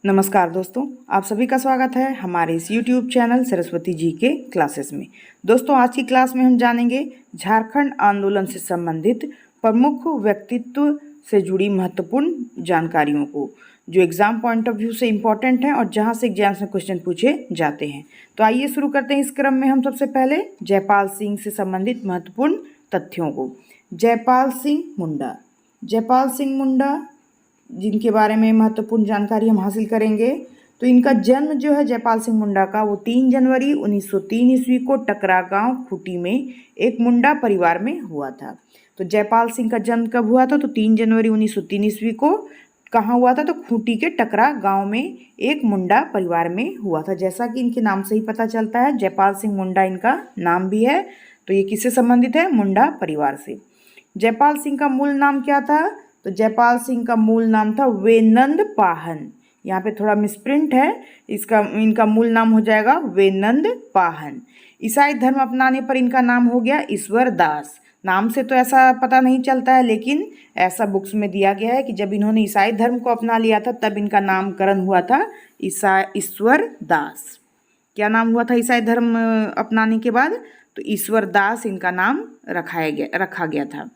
नमस्कार दोस्तों, आप सभी का स्वागत है हमारे इस YouTube चैनल सरस्वती जी के क्लासेस में। दोस्तों, आज की क्लास में हम जानेंगे झारखंड आंदोलन से संबंधित प्रमुख व्यक्तित्व से जुड़ी महत्वपूर्ण जानकारियों को, जो एग्जाम पॉइंट ऑफ व्यू से इम्पोर्टेंट है और जहां से एग्जाम्स में क्वेश्चन पूछे जाते हैं। तो आइए शुरू करते हैं। इस क्रम में हम सबसे पहले जयपाल सिंह से संबंधित महत्वपूर्ण तथ्यों को। जयपाल सिंह मुंडा जिनके बारे में महत्वपूर्ण जानकारी हम हासिल करेंगे, तो इनका जन्म जो है जयपाल सिंह मुंडा का, वो 3 जनवरी 1903 ईस्वी को टकरा गांव खूंटी में एक मुंडा परिवार में हुआ था। तो जयपाल सिंह का जन्म कब हुआ था? तो 3 जनवरी 1903 ईस्वी को कहाँ हुआ था? तो खूंटी के टकरा गांव में एक मुंडा परिवार में हुआ था। जैसा कि इनके नाम से ही पता चलता है, जयपाल सिंह मुंडा इनका नाम भी है। तो ये किससे संबंधित है? मुंडा परिवार से। जयपाल सिंह का मूल नाम क्या था? तो जयपाल सिंह का मूल नाम था वेनंद पाहन। यहाँ पे थोड़ा मिसप्रिंट है, इनका मूल नाम हो जाएगा वेनंद पाहन। ईसाई धर्म अपनाने पर इनका नाम हो गया ईश्वर दास। नाम से तो ऐसा पता नहीं चलता है, लेकिन ऐसा बुक्स में दिया गया है कि जब इन्होंने ईसाई धर्म को अपना लिया था तब इनका नामकरण हुआ था ईश्वर दास। क्या नाम हुआ था ईसाई धर्म अपनाने के बाद? तो ईश्वर दास इनका नाम रखा गया था।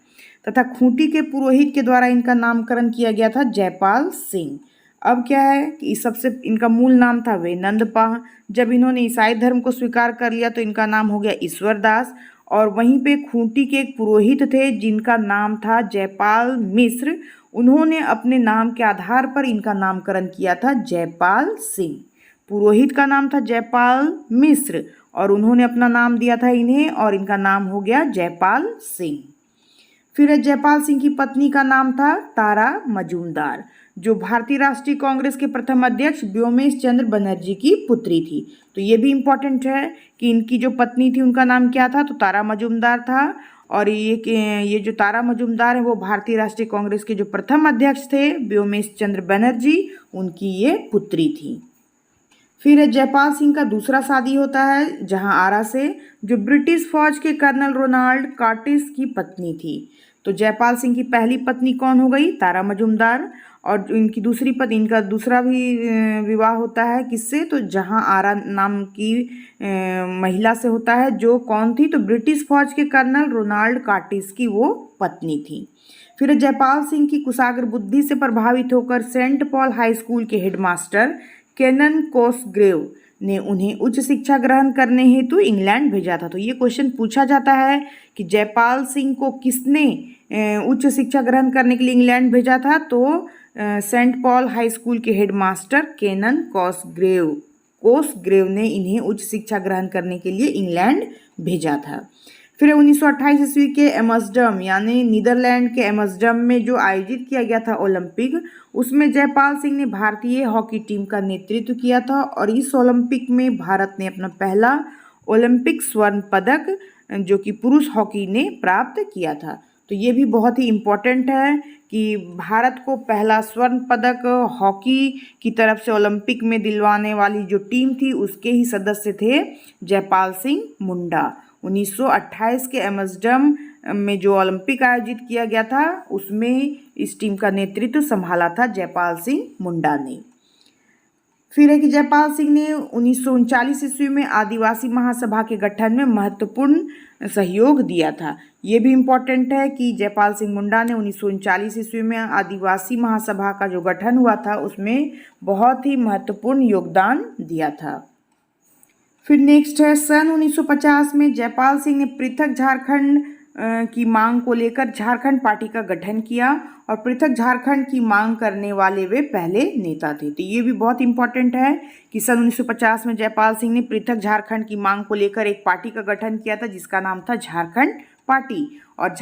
तथा खूंटी के पुरोहित के द्वारा इनका नामकरण किया गया था जयपाल सिंह। अब क्या है कि इस सबसे इनका मूल नाम था वेनंद पाह। जब इन्होंने ईसाई धर्म को स्वीकार कर लिया तो इनका नाम हो गया ईश्वर दास। और वहीं पे खूंटी के एक पुरोहित थे जिनका नाम था जयपाल मिश्र। उन्होंने अपने नाम के आधार पर इनका नामकरण किया था जयपाल सिंह। पुरोहित का नाम था जयपाल मिश्र और उन्होंने अपना नाम दिया था इन्हें, और इनका नाम हो गया जयपाल सिंह। फिर जयपाल सिंह की पत्नी का नाम था तारा मजूमदार, जो भारतीय राष्ट्रीय कांग्रेस के प्रथम अध्यक्ष व्योमेश चंद्र बनर्जी की पुत्री थी। तो ये भी इम्पोर्टेंट है कि इनकी जो पत्नी थी उनका नाम क्या था? तो तारा मजूमदार था। और ये जो तारा मजूमदार है वो भारतीय राष्ट्रीय कांग्रेस के जो प्रथम अध्यक्ष थे व्योमेश चंद्र बनर्जी, उनकी ये पुत्री थी। फिर जयपाल सिंह का दूसरा शादी होता है जहां आरा से, जो ब्रिटिश फौज के कर्नल रोनाल्ड कार्टिस की पत्नी थी। तो जयपाल सिंह की पहली पत्नी कौन हो गई? तारा मजूमदार। और इनकी दूसरी पत्नी, इनका दूसरा भी विवाह होता है किससे? तो जहां आरा नाम की महिला से होता है, जो कौन थी? तो ब्रिटिश फौज के कर्नल रोनाल्ड कार्टिस की वो पत्नी थी। फिर जयपाल सिंह की कुशाग्र बुद्धि से प्रभावित होकर सेंट पॉल हाई स्कूल के हेडमास्टर केनन कोसग्रेव ने उन्हें उच्च शिक्षा ग्रहण करने हेतु इंग्लैंड भेजा था। तो ये क्वेश्चन पूछा जाता है कि जयपाल सिंह को किसने उच्च शिक्षा ग्रहण करने के लिए इंग्लैंड भेजा था? तो सेंट पॉल हाई स्कूल के हेडमास्टर केनन कोसग्रेव ने इन्हें उच्च शिक्षा ग्रहण करने के लिए इंग्लैंड भेजा था। फिर 1928 ईस्वी के एम्स्टर्डम यानी नीदरलैंड के एम्स्टर्डम में जो आयोजित किया गया था ओलंपिक, उसमें जयपाल सिंह ने भारतीय हॉकी टीम का नेतृत्व किया था। और इस ओलंपिक में भारत ने अपना पहला ओलंपिक स्वर्ण पदक जो कि पुरुष हॉकी ने प्राप्त किया था। तो ये भी बहुत ही इम्पोर्टेंट है कि भारत को पहला स्वर्ण पदक हॉकी की तरफ से ओलंपिक में दिलवाने वाली जो टीम थी उसके ही सदस्य थे जयपाल सिंह मुंडा। 1928 के एम्स्टर्डम में जो ओलंपिक आयोजित किया गया था उसमें इस टीम का नेतृत्व संभाला था जयपाल सिंह मुंडा ने। फिर है कि जयपाल सिंह ने 1939 ईस्वी में आदिवासी महासभा के गठन में महत्वपूर्ण सहयोग दिया था। ये भी इम्पोर्टेंट है कि जयपाल सिंह मुंडा ने 1939 ईस्वी में आदिवासी महासभा का जो गठन हुआ था उसमें बहुत ही महत्वपूर्ण योगदान दिया था। फिर नेक्स्ट है सन 1950 में जयपाल सिंह ने पृथक झारखंड की मांग को लेकर झारखंड पार्टी का गठन किया, और पृथक झारखंड की मांग करने वाले वे पहले नेता थे। तो ये भी बहुत इंपॉर्टेंट है कि सन 1950 में जयपाल सिंह ने पृथक झारखंड की मांग को लेकर एक पार्टी का गठन किया था जिसका नाम था झारखंड पार्टी। और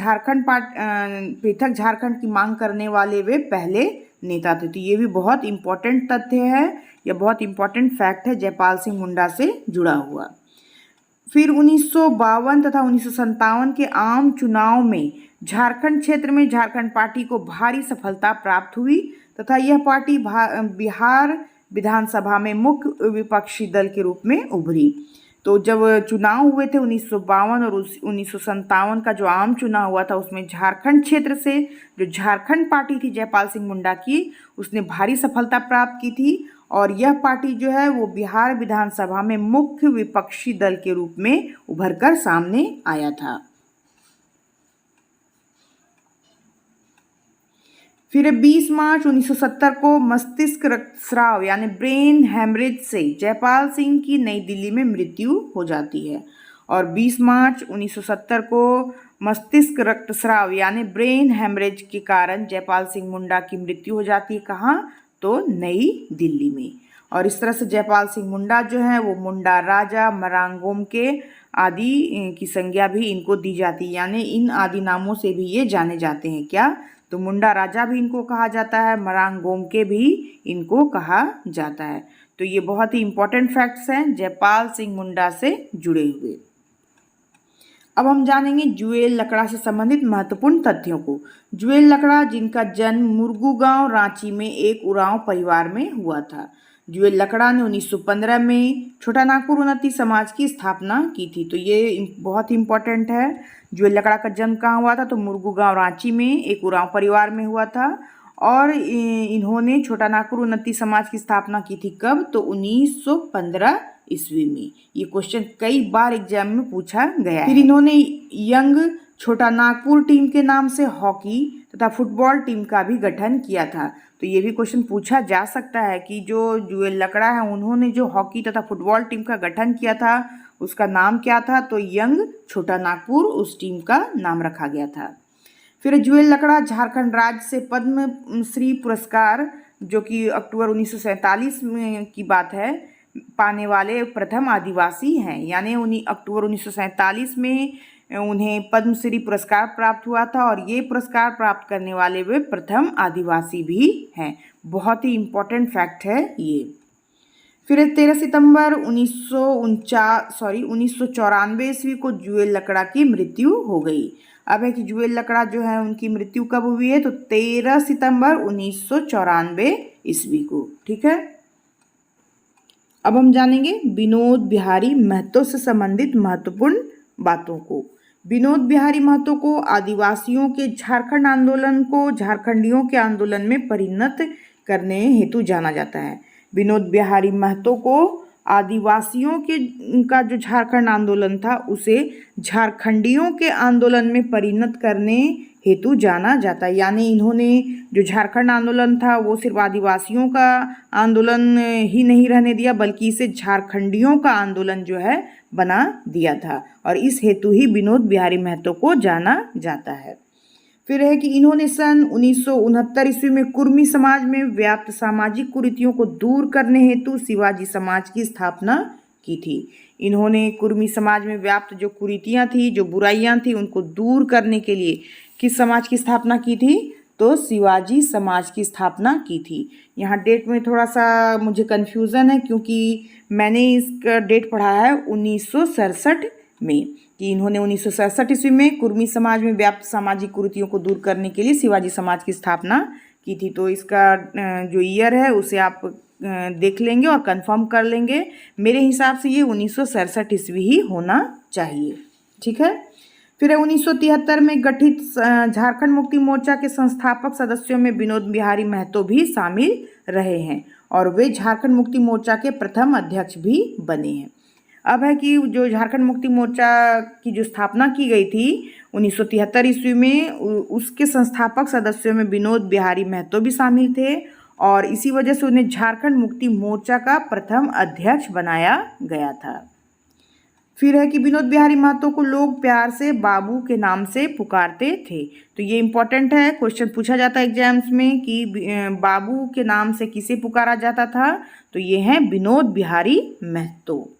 पृथक झारखंड की मांग करने वाले वे पहले नेता थे। तो ये भी बहुत इंपॉर्टेंट तथ्य है, यह बहुत इंपॉर्टेंट फैक्ट है जयपाल सिंह मुंडा से जुड़ा हुआ। फिर 1952 तथा 1957 के आम चुनाव में झारखंड क्षेत्र में झारखंड पार्टी को भारी सफलता प्राप्त हुई तथा यह पार्टी बिहार विधानसभा में मुख्य विपक्षी दल के रूप में उभरी। तो जब चुनाव हुए थे 1952 और 1957 का जो आम चुनाव हुआ था उसमें झारखंड क्षेत्र से जो झारखंड पार्टी थी जयपाल सिंह मुंडा की, उसने भारी सफलता प्राप्त की थी और यह पार्टी जो है वो बिहार विधानसभा में मुख्य विपक्षी दल के रूप में उभरकर सामने आया था। फिर 20 मार्च 1970 को मस्तिष्क रक्तस्राव यानी ब्रेन हेमरेज से जयपाल सिंह की नई दिल्ली में मृत्यु हो जाती है। और 20 मार्च 1970 को मस्तिष्क रक्तस्राव यानी ब्रेन हेमरेज के कारण जयपाल सिंह मुंडा की मृत्यु हो जाती है। कहाँ? तो नई दिल्ली में। और इस तरह से जयपाल सिंह मुंडा जो है वो मुंडा राजा, मरांगोम के आदि की संज्ञा भी इनको दी जाती है, यानी इन आदि नामों से भी ये जाने जाते हैं। क्या? तो मुंडा राजा भी इनको कहा जाता है, मरांगोम के भी इनको कहा जाता है। तो ये बहुत ही इंपॉर्टेंट फैक्ट्स हैं जयपाल सिंह मुंडा से जुड़े हुए। अब हम जानेंगे जुएल लकड़ा से संबंधित महत्वपूर्ण तथ्यों को। जुएल लकड़ा जिनका जन्म मुरगू गांव रांची में एक उरांव परिवार में हुआ था। जुएल लकड़ा ने 1915 में छोटा नागपुर उन्नति समाज की स्थापना की थी। तो ये बहुत इंपॉर्टेंट है। जुएल लकड़ा का जन्म कहाँ हुआ था? तो मुरगू गांव रांची में एक उरांव परिवार में हुआ था। और इन्होंने छोटा नागपुर उन्नति समाज की स्थापना की थी कब? तो 1915 ईस्वी में। ये क्वेश्चन कई बार एग्जाम में पूछा गया है। फिर इन्होंने यंग छोटा नागपुर टीम के नाम से हॉकी तथा फुटबॉल टीम का भी गठन किया था। तो ये भी क्वेश्चन पूछा जा सकता है कि जो जुएल लकड़ा है उन्होंने जो हॉकी तथा फुटबॉल टीम का गठन किया था उसका नाम क्या था? तो यंग छोटा नागपुर उस टीम का नाम रखा गया था। फिर जुएल लकड़ा झारखंड राज्य से पद्म श्री पुरस्कार, जो कि अक्टूबर 1947 में की बात है, पाने वाले प्रथम आदिवासी हैं। यानी उन्हीं अक्टूबर 1947 में उन्हें पद्मश्री पुरस्कार प्राप्त हुआ था और ये पुरस्कार प्राप्त करने वाले वे प्रथम आदिवासी भी हैं। बहुत ही इम्पोर्टेंट फैक्ट है ये। फिर 13 सितंबर 1994 ईस्वी को जुएल लकड़ा की मृत्यु हो गई। अब है कि जुएल लकड़ा जो है उनकी मृत्यु कब हुई है? तो 13 सितंबर 1994 ईस्वी को। ठीक है। अब हम जानेंगे विनोद बिहारी महतो से संबंधित महत्वपूर्ण बातों को। विनोद बिहारी महतो को आदिवासियों के झारखंड आंदोलन को झारखंडियों के आंदोलन में परिणत करने हेतु जाना जाता है। विनोद बिहारी महतो को आदिवासियों के का जो झारखंड आंदोलन था उसे झारखंडियों के आंदोलन में परिणत करने हेतु जाना जाता है। यानी इन्होंने जो झारखंड आंदोलन था वो सिर्फ आदिवासियों का आंदोलन ही नहीं रहने दिया, बल्कि इसे झारखंडियों का आंदोलन जो है बना दिया था और इस हेतु ही विनोद बिहारी महतो को जाना जाता है। फिर है कि इन्होंने सन 1969 ईस्वी में कुर्मी समाज में व्याप्त सामाजिक कुरीतियों को दूर करने हेतु शिवाजी समाज की स्थापना की थी। इन्होंने कुर्मी समाज में व्याप्त जो कुरीतियाँ थी, जो बुराइयाँ थी, उनको दूर करने के लिए किस समाज की स्थापना की थी? तो शिवाजी समाज की स्थापना की थी। यहाँ डेट में थोड़ा सा मुझे कन्फ्यूज़न है क्योंकि मैंने इसका डेट पढ़ा है 1967 में कि इन्होंने 1967 ईस्वी में कुर्मी समाज में व्याप्त सामाजिक कुरीतियों को दूर करने के लिए शिवाजी समाज की स्थापना की थी। तो इसका जो ईयर है उसे आप देख लेंगे और कंफर्म कर लेंगे। मेरे हिसाब से ये 1967 ईस्वी ही होना चाहिए। ठीक है। फिर 1973 में गठित झारखंड मुक्ति मोर्चा के संस्थापक सदस्यों में विनोद बिहारी महतो भी शामिल रहे हैं और वे झारखंड मुक्ति मोर्चा के प्रथम अध्यक्ष भी बने हैं। अब है कि जो झारखंड मुक्ति मोर्चा की जो स्थापना की गई थी 1973 ईस्वी में, उसके संस्थापक सदस्यों में विनोद बिहारी महतो भी शामिल थे और इसी वजह से उन्हें झारखंड मुक्ति मोर्चा का प्रथम अध्यक्ष बनाया गया था। फिर है कि विनोद बिहारी महतो को लोग प्यार से बाबू के नाम से पुकारते थे। तो ये इम्पोर्टेंट है, क्वेश्चन पूछा जाता है एग्जाम्स में कि बाबू के नाम से किसे पुकारा जाता था? तो ये हैं विनोद बिहारी महतो।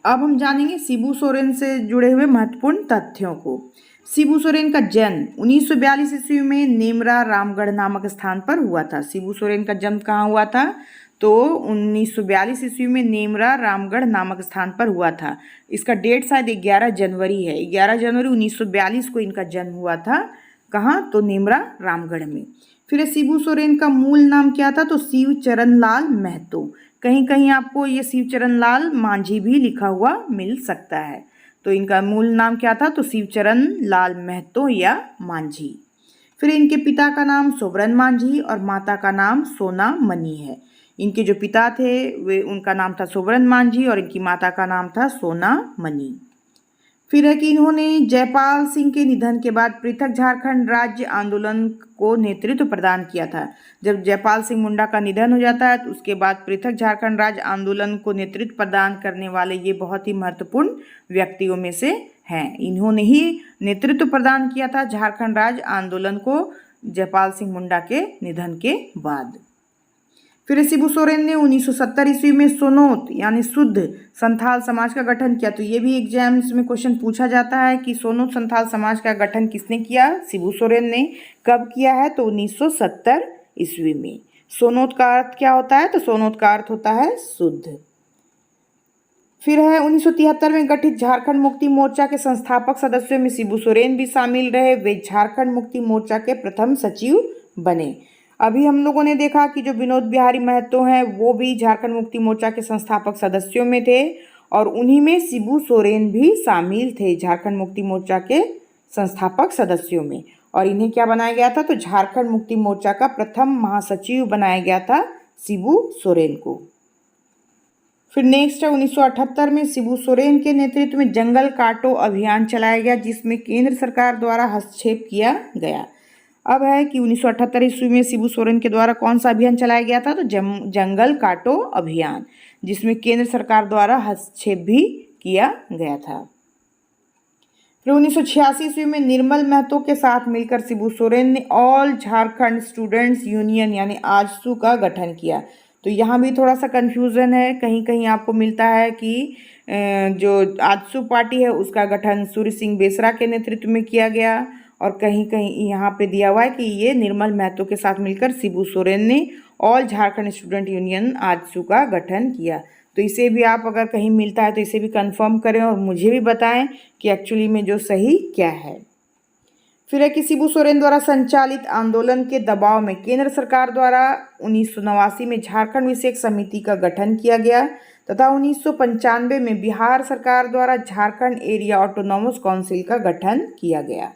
अब हम जानेंगे शिबू सोरेन से जुड़े हुए महत्वपूर्ण तथ्यों को। शिबू सोरेन का जन्म 1942 ईस्वी में नेमरा रामगढ़ नामक स्थान पर हुआ था। शिबू सोरेन का जन्म कहाँ हुआ था? तो 1942 ईस्वी में नेमरा रामगढ़ नामक स्थान पर हुआ था। इसका डेट शायद 11 जनवरी है। 11 जनवरी 1942 को इनका जन्म हुआ था। कहाँ? तो नेमरा रामगढ़ में। फिर शिबू सोरेन का मूल नाम क्या था? तो शिवचरण लाल महतो। कहीं कहीं आपको ये शिवचरण लाल मांझी भी लिखा हुआ मिल सकता है। तो इनका मूल नाम क्या था? तो शिवचरण लाल महतो या मांझी। फिर इनके पिता का नाम सोबरन मांझी और माता का नाम सोना मनी है। इनके जो पिता थे वे उनका नाम था सोबरन मांझी और इनकी माता का नाम था सोना मनी। फिर है कि इन्होंने जयपाल सिंह के निधन के बाद पृथक झारखंड राज्य आंदोलन को नेतृत्व प्रदान किया था। जब जयपाल सिंह मुंडा का निधन हो जाता है तो उसके बाद पृथक झारखंड राज्य आंदोलन को नेतृत्व प्रदान करने वाले ये बहुत ही महत्वपूर्ण व्यक्तियों में से हैं। इन्होंने ही नेतृत्व प्रदान किया था झारखंड राज्य आंदोलन को जयपाल सिंह मुंडा के निधन के बाद। फिर शिबू सोरेन ने 1970 ईस्वी में सोनोत यानी शुद्ध संथाल समाज का गठन किया। तो ये भी एग्जाम्स में क्वेश्चन पूछा जाता है कि सोनोत संथाल समाज का गठन किसने किया? शिबू सोरेन ने। कब किया है? तो 1970 ईस्वी में। सोनोत का अर्थ क्या होता है? तो सोनोत का अर्थ होता है शुद्ध। फिर है 1973 में गठित झारखंड मुक्ति मोर्चा के संस्थापक सदस्यों में शिबू सोरेन भी शामिल रहे। वे झारखंड मुक्ति मोर्चा के प्रथम सचिव बने। अभी हम लोगों ने देखा कि जो विनोद बिहारी महतो हैं वो भी झारखंड मुक्ति मोर्चा के संस्थापक सदस्यों में थे और उन्हीं में शिबू सोरेन भी शामिल थे झारखंड मुक्ति मोर्चा के संस्थापक सदस्यों में। और इन्हें क्या बनाया गया था? तो झारखंड मुक्ति मोर्चा का प्रथम महासचिव बनाया गया था शिबू सोरेन को। फिर नेक्स्ट है 1978 में शिबू सोरेन के नेतृत्व में जंगल काटो अभियान चलाया गया जिसमें केंद्र सरकार द्वारा हस्तक्षेप किया गया। अब है कि 1978 ईस्वी में शिबू सोरेन के द्वारा कौन सा अभियान चलाया गया था? तो जंगल काटो अभियान, जिसमें केंद्र सरकार द्वारा हस्तक्षेप भी किया गया था। फिर 1986 ईस्वी में निर्मल महतो के साथ मिलकर शिबू सोरेन ने ऑल झारखंड स्टूडेंट्स यूनियन यानी आजसू का गठन किया। तो यहाँ भी थोड़ा सा कन्फ्यूज़न है, कहीं कहीं आपको मिलता है कि जो आजसू पार्टी है उसका गठन सूर्य सिंह बेसरा के नेतृत्व में किया गया और कहीं कहीं यहाँ पे दिया हुआ है कि ये निर्मल महतो के साथ मिलकर शिबू सोरेन ने all Jharkhand student union AJSU का गठन किया। तो इसे भी आप अगर कहीं मिलता है तो इसे भी कंफर्म करें और मुझे भी बताएं कि एक्चुअली में जो सही क्या है। फिर है कि शिबू सोरेन द्वारा संचालित आंदोलन के दबाव में केंद्र सरकार द्वारा 1989 में झारखंड विशेष समिति का गठन किया गया तथा 1995 में बिहार सरकार द्वारा झारखंड एरिया ऑटोनॉमस काउंसिल का गठन किया गया।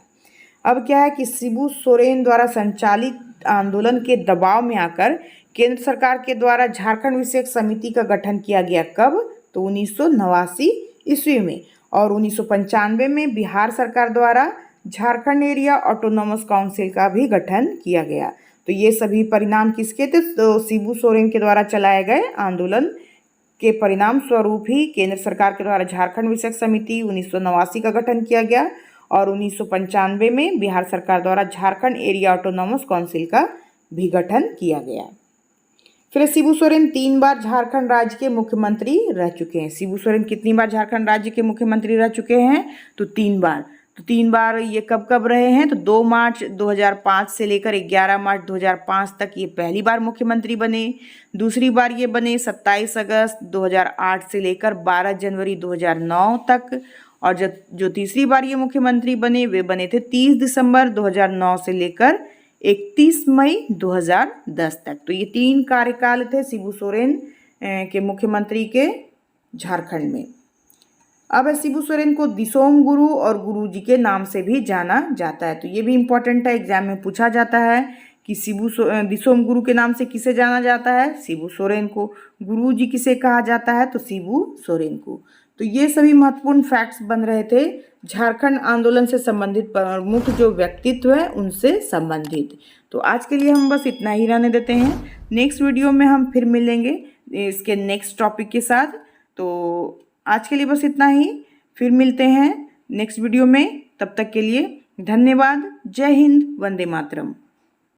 अब क्या है कि शिबू सोरेन द्वारा संचालित आंदोलन के दबाव में आकर केंद्र सरकार के द्वारा झारखंड विशेष समिति का गठन किया गया। कब? तो 1989 ईस्वी में। और 1995 में बिहार सरकार द्वारा झारखंड एरिया ऑटोनॉमस काउंसिल का भी गठन किया गया। तो ये सभी परिणाम किसके थे? तो शिबू सोरेन के द्वारा चलाए गए आंदोलन के परिणाम स्वरूप ही केंद्र सरकार के द्वारा झारखंड विशेष समिति 1989 का गठन किया गया और 1995 में बिहार सरकार द्वारा झारखंड एरिया ऑटोनॉमस काउंसिल का भी गठन किया गया। फिर शिबू सोरेन 3 बार झारखंड राज्य के मुख्यमंत्री रह चुके हैं। शिबू सोरेन कितनी बार झारखंड राज्य के मुख्यमंत्री रह चुके हैं? तो 3 बार। तो 3 बार ये कब कब रहे हैं? तो 2 मार्च 2005 से लेकर 11 मार्च 2005 तक ये पहली बार मुख्यमंत्री बने। दूसरी बार ये बने 27 अगस्त 2008 से लेकर 12 जनवरी 2009 तक। और जो तीसरी बार ये मुख्यमंत्री बने वे बने थे 30 दिसंबर 2009 से लेकर 31 मई 2010 तक। तो ये 3 कार्यकाल थे शिबू सोरेन के मुख्यमंत्री के झारखंड में। अब शिबू सोरेन को दिसोम गुरु और गुरु जी के नाम से भी जाना जाता है। तो ये भी इम्पोर्टेंट है, एग्जाम में पूछा जाता है कि दिसोम गुरु के नाम से किसे जाना जाता है? शिबू सोरेन को। गुरु जी किसे कहा जाता है? तो शिबू सोरेन को। तो ये सभी महत्वपूर्ण फैक्ट्स बन रहे थे झारखंड आंदोलन से संबंधित प्रमुख जो व्यक्तित्व है उनसे संबंधित। तो आज के लिए हम बस इतना ही रहने देते हैं। नेक्स्ट वीडियो में हम फिर मिलेंगे इसके नेक्स्ट टॉपिक के साथ। तो आज के लिए बस इतना ही, फिर मिलते हैं नेक्स्ट वीडियो में। तब तक के लिए धन्यवाद। जय हिंद, वंदे मातरम।